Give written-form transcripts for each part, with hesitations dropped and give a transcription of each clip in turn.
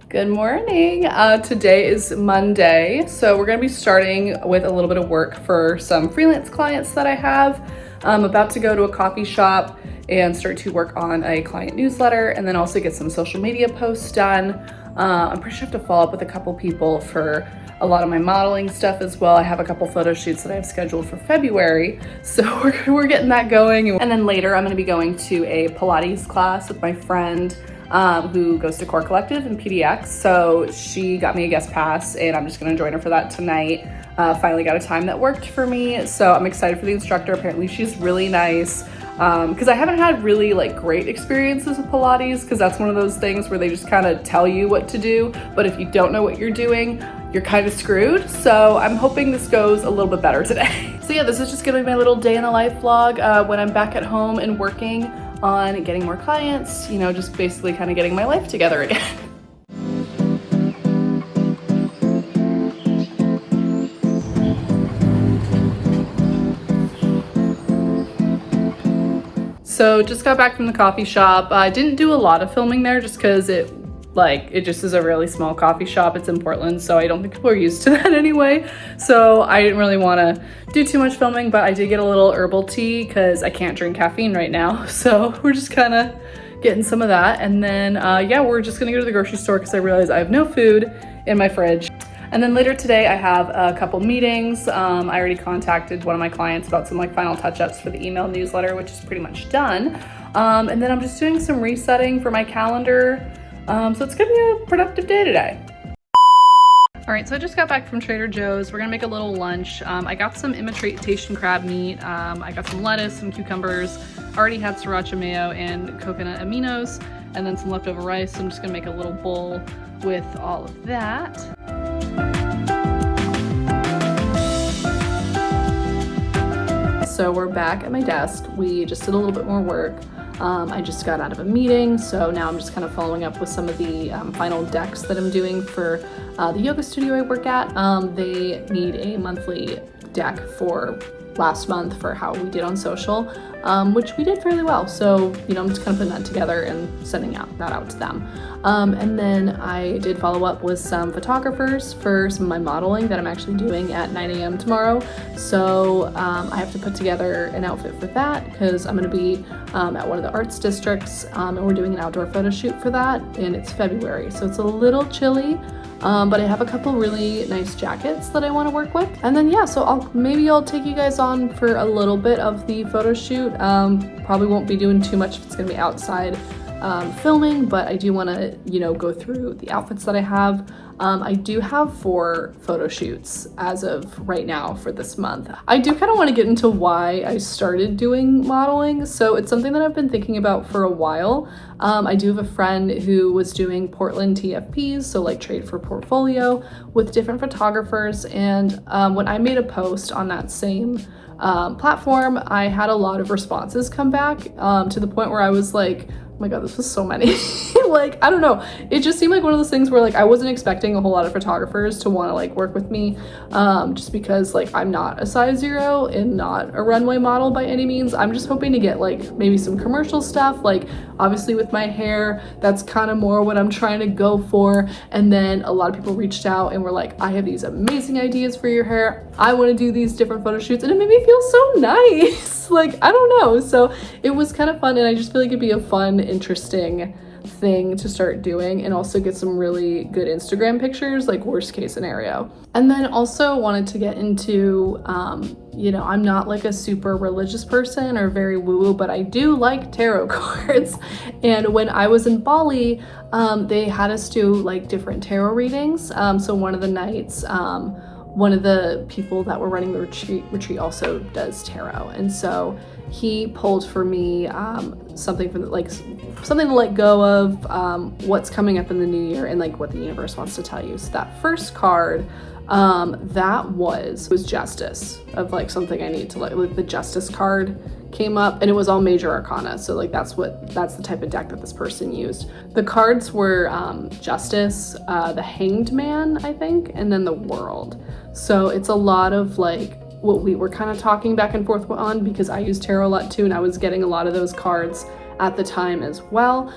Good morning. Today is Monday, so we're going to be starting with a little bit of work for some freelance clients that I have. I'm about to go to a coffee shop and start to work on a client newsletter and then also get some social media posts done. I'm pretty sure I have to follow up with a couple people for a lot of my modeling stuff as well. I have a couple photo shoots that I have scheduled for February, so we're getting that going. And then later I'm going to be going to a Pilates class with my friend who goes to Core Collective in PDX. So she got me a guest pass and I'm just gonna join her for that tonight. Finally got a time that worked for me. So I'm excited for the instructor. Apparently she's really nice. Cause I haven't had really great experiences with Pilates, cause that's one of those things where they just kind of tell you what to do. But if you don't know what you're doing, you're kind of screwed. So I'm hoping this goes a little bit better today. So yeah, this is just gonna be my little day in the life vlog when I'm back at home and working on getting more clients, just basically kind of getting my life together again. So just got back from the coffee shop. I didn't do a lot of filming there just because it just is a really small coffee shop. It's in Portland, so I don't think people are used to that anyway. So I didn't really want to do too much filming, but I did get a little herbal tea because I can't drink caffeine right now. So we're just kind of getting some of that. And then, yeah, we're just gonna go to the grocery store because I realized I have no food in my fridge. And then later today, I have a couple meetings. I already contacted one of my clients about some final touch-ups for the email newsletter, which is pretty much done. And then I'm just doing some resetting for my calendar. So it's gonna be a productive day today. All right, so I just got back from Trader Joe's. We're gonna make a little lunch. I got some imitation crab meat. I got some lettuce, some cucumbers. Already had sriracha mayo and coconut aminos, and then some leftover rice. So I'm just gonna make a little bowl with all of that. So we're back at my desk. We just did a little bit more work. I just got out of a meeting, so now I'm just kind of following up with some of the final decks that I'm doing for the yoga studio I work at. They need a monthly deck for last month for how we did on social, which we did fairly well. So, I'm just kind of putting that together and sending that out to them. And then I did follow up with some photographers for some of my modeling that I'm actually doing at 9 a.m. tomorrow. So I have to put together an outfit for that because I'm going to be at one of the arts districts and we're doing an outdoor photo shoot for that, and it's February. So it's a little chilly. But I have a couple really nice jackets that I want to work with. And then yeah, so maybe I'll take you guys on for a little bit of the photo shoot. Probably won't be doing too much if it's gonna be outside filming, but I do want to go through the outfits that I have. I do have 4 photo shoots as of right now for this month. I do kind of want to get into why I started doing modeling. So it's something that I've been thinking about for a while. I do have a friend who was doing Portland TFPs, so trade for portfolio with different photographers. And when I made a post on that same platform, I had a lot of responses come back to the point where I was like, oh my god, this was so many. I don't know. It just seemed like one of those things where I wasn't expecting a whole lot of photographers to want to work with me, just because I'm not a size 0 and not a runway model by any means. I'm just hoping to get maybe some commercial stuff, obviously with my hair, that's kind of more what I'm trying to go for. And then a lot of people reached out and were like, I have these amazing ideas for your hair. I want to do these different photo shoots, and it made me feel so nice. I don't know. So it was kind of fun, and I just feel like it'd be a fun, interesting thing to start doing and also get some really good Instagram pictures, worst case scenario. And then also wanted to get into, I'm not a super religious person or very woo-woo, but I do like tarot cards. And when I was in Bali, they had us do different tarot readings. So one of the nights, one of the people that were running the retreat also does tarot, and so he pulled for me something from something to let go of, what's coming up in the new year and what the universe wants to tell you. So that first card, that was justice of something I need to the justice card came up, and it was all major arcana. So that's the type of deck that this person used. The cards were justice, the hanged man, I think, and then the world. So it's a lot of what we were kind of talking back and forth on, because I use tarot a lot too, and I was getting a lot of those cards at the time as well,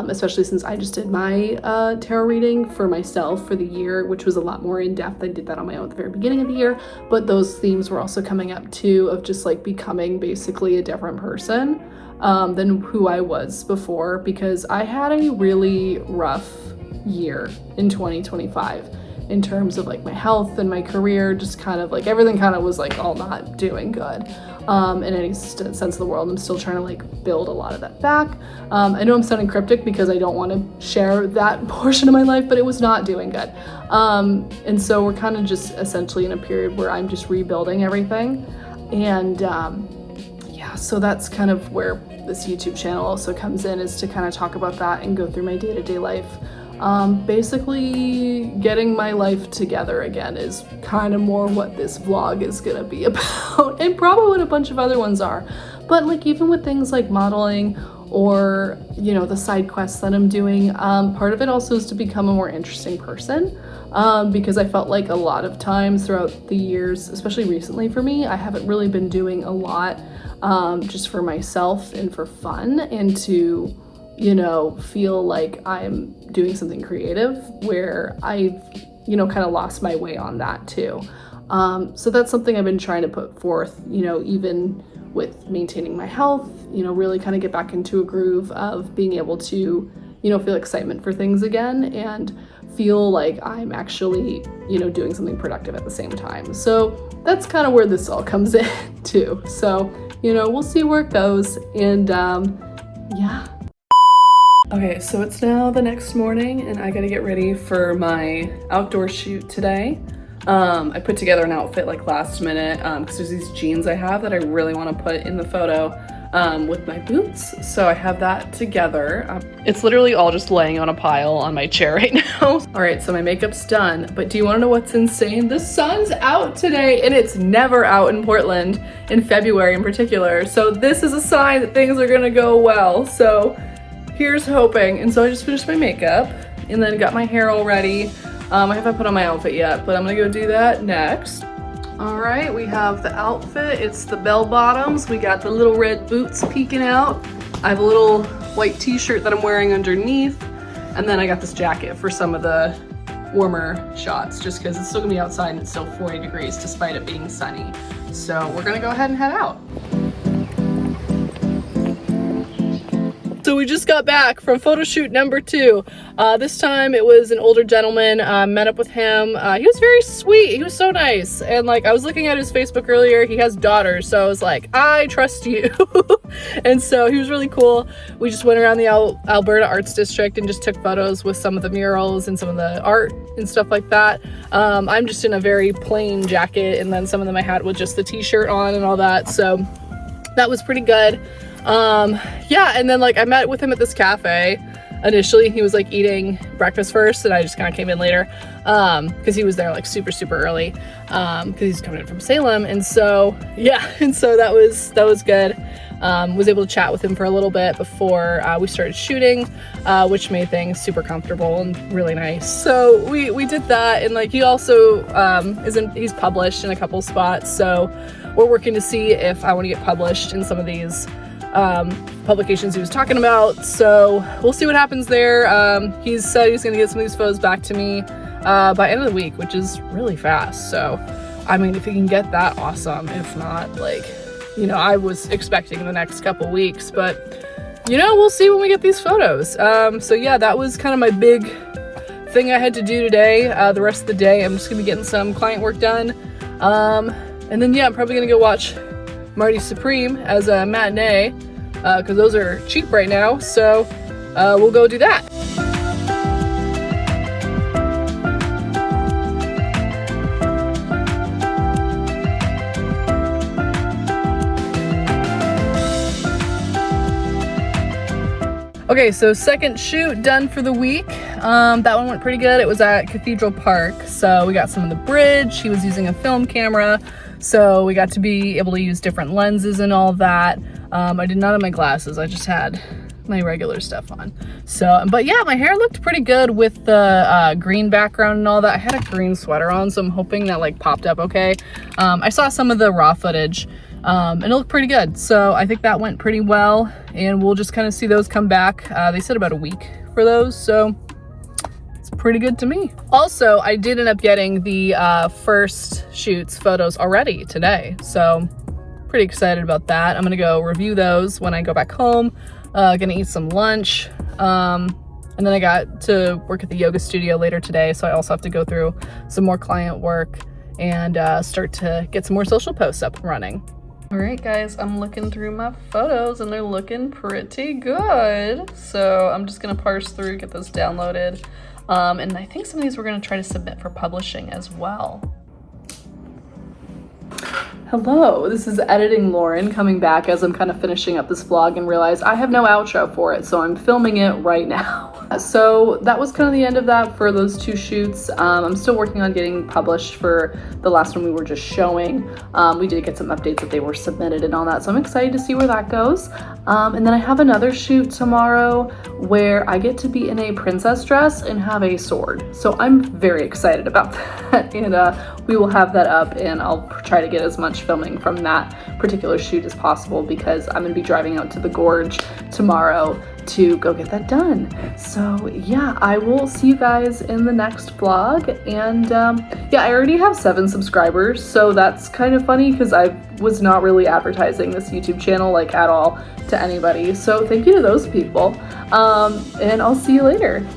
especially since I just did my tarot reading for myself for the year, which was a lot more in depth. I did that on my own at the very beginning of the year, but those themes were also coming up too, of just like becoming basically a different person than who I was before, because I had a really rough year in 2025 in terms of like my health and my career, just kind of like everything kind of was like all not doing good in any sense of the world. I'm still trying to like build a lot of that back. I know I'm sounding cryptic because I don't want to share that portion of my life, but it was not doing good. And so we're kind of just essentially in a period where I'm just rebuilding everything. And yeah, so that's kind of where this YouTube channel also comes in, is to kind of talk about that and go through my day-to-day life. Basically getting my life together again is kind of more what this vlog is gonna be about, and probably what a bunch of other ones are. But like even with things like modeling or, you know, the side quests that I'm doing, part of it also is to become a more interesting person, because I felt like a lot of times throughout the years, especially recently for me, I haven't really been doing a lot just for myself and for fun, and to, you know, feel like I'm doing something creative, where I've, you know, kind of lost my way on that too. So that's something I've been trying to put forth, you know, even with maintaining my health, you know, really kind of get back into a groove of being able to, you know, feel excitement for things again and feel like I'm actually, you know, doing something productive at the same time. So that's kind of where this all comes in too. So, you know, we'll see where it goes. And yeah. Okay, so it's now the next morning and I gotta get ready for my outdoor shoot today. I put together an outfit like last minute because there's these jeans I have that I really want to put in the photo with my boots. So I have that together. It's literally all just laying on a pile on my chair right now. All right, so my makeup's done, but do you want to know what's insane? The sun's out today, and it's never out in Portland in February in particular. So this is a sign that things are gonna go well. So here's hoping. And so I just finished my makeup and then got my hair all ready. I haven't put on my outfit yet, but I'm gonna go do that next. All right, we have the outfit. It's the bell bottoms. We got the little red boots peeking out. I have a little white t-shirt that I'm wearing underneath. And then I got this jacket for some of the warmer shots, just because it's still gonna be outside and it's still 40 degrees despite it being sunny. So we're gonna go ahead and head out. So we just got back from photo shoot number 2. This time it was an older gentleman. Met up with him. He was very sweet. He was so nice. And like, I was looking at his Facebook earlier. He has daughters, so I was like, I trust you. And so he was really cool. We just went around the Alberta Arts District and just took photos with some of the murals and some of the art and stuff like that. I'm just in a very plain jacket, and then some of them I had with just the t-shirt on and all that. So that was pretty good. Yeah, and then like I met with him at this cafe. Initially he was like eating breakfast first, and I just kind of came in later because he was there like super early because he's coming in from Salem. And so yeah, and so that was good. Was able to chat with him for a little bit before we started shooting, which made things super comfortable and really nice. So we did that, and like he also he's published in a couple spots, so we're working to see if I want to get published in some of these publications he was talking about. So we'll see what happens there. He said he's gonna get some of these photos back to me by end of the week, which is really fast. So I mean, if he can get that, awesome. If not, like, you know, I was expecting the next couple weeks, but you know, we'll see when we get these photos. So yeah, that was kind of my big thing I had to do today. The rest of the day I'm just gonna be getting some client work done, and then yeah, I'm probably gonna go watch Marty Supreme as a matinee because those are cheap right now, so we'll go do that. Okay, so second shoot done for the week. That one went pretty good. It was at Cathedral Park, so we got some of the bridge. He was using a film camera, so we got to be able to use different lenses and all that. I did not have my glasses. I just had my regular stuff on. So, but yeah, my hair looked pretty good with the green background and all that. I had a green sweater on, so I'm hoping that like popped up okay. I saw some of the raw footage and it looked pretty good. So I think that went pretty well, and we'll just kind of see those come back. They said about a week for those, so it's pretty good to me. Also, I did end up getting the first shoots photos already today, so pretty excited about that. I'm gonna go review those when I go back home. Gonna eat some lunch, and then I got to work at the yoga studio later today, so I also have to go through some more client work and start to get some more social posts up and running. All right, guys, I'm looking through my photos and they're looking pretty good. So I'm just gonna parse through, get those downloaded. And I think some of these we're gonna try to submit for publishing as well. Hello, this is Editing Lauren coming back as I'm kind of finishing up this vlog and realize I have no outro for it, so I'm filming it right now. So that was kind of the end of that for those 2 shoots. I'm still working on getting published for the last one we were just showing. We did get some updates that they were submitted and all that, so I'm excited to see where that goes. And then I have another shoot tomorrow where I get to be in a princess dress and have a sword. So I'm very excited about that, and we will have that up, and I'll try to get as much filming from that particular shoot as possible because I'm gonna be driving out to the gorge tomorrow to go get that done. So yeah, I will see you guys in the next vlog. And yeah, I already have 7 subscribers, so that's kind of funny because I was not really advertising this YouTube channel like at all to anybody. So thank you to those people. And I'll see you later.